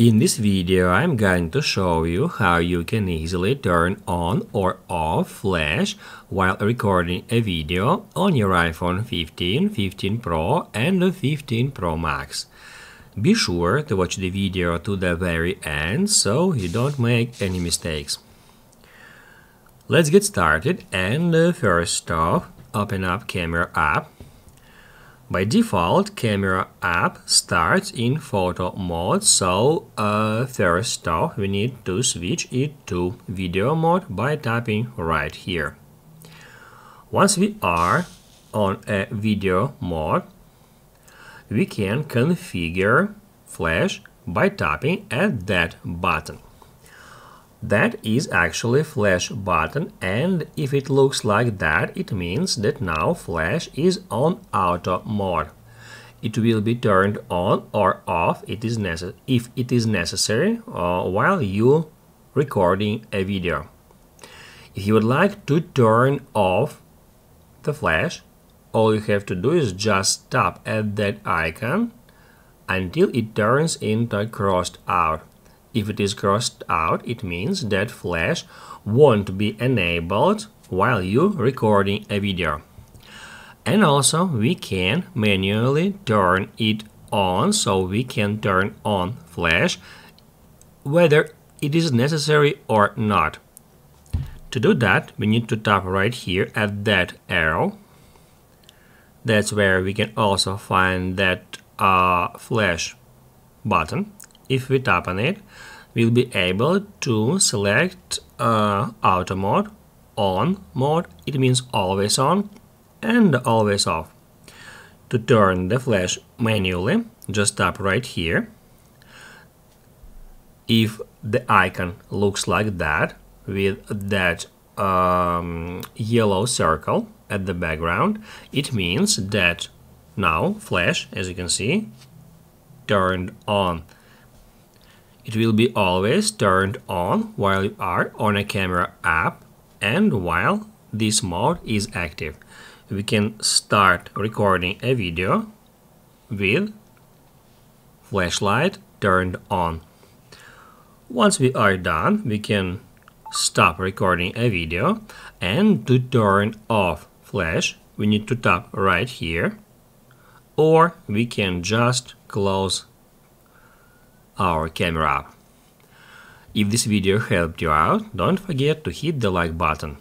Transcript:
In this video, I'm going to show you how you can easily turn on or off flash while recording a video on your iPhone 15, 15 Pro and the 15 Pro Max. Be sure to watch the video to the very end so you don't make any mistakes. Let's get started, and first off, open up Camera app. By default, Camera app starts in photo mode, so first off we need to switch it to video mode by tapping right here. Once we are on a video mode, we can configure flash by tapping at that button. That is actually flash button, and if it looks like that, it means that now flash is on auto mode. It will be turned on or off if it is necessary while you recording a video. If you would like to turn off the flash, all you have to do is just tap at that icon until it turns into crossed out. If it is crossed out, it means that flash won't be enabled while you're recording a video. And also we can manually turn it on, so we can turn on flash whether it is necessary or not. To do that, we need to tap right here at that arrow. That's where we can also find that flash button. If we tap on it, we'll be able to select auto mode, on mode, it means always on, and always off. To turn the flash manually, just tap right here. If the icon looks like that, with that yellow circle at the background, it means that now flash, as you can see, turned on. It will be always turned on while you are on a Camera app and while this mode is active. We can start recording a video with flashlight turned on. Once we are done, we can stop recording a video, and to turn off flash, we need to tap right here, or we can just close our Camera app. If this video helped you out, don't forget to hit the like button.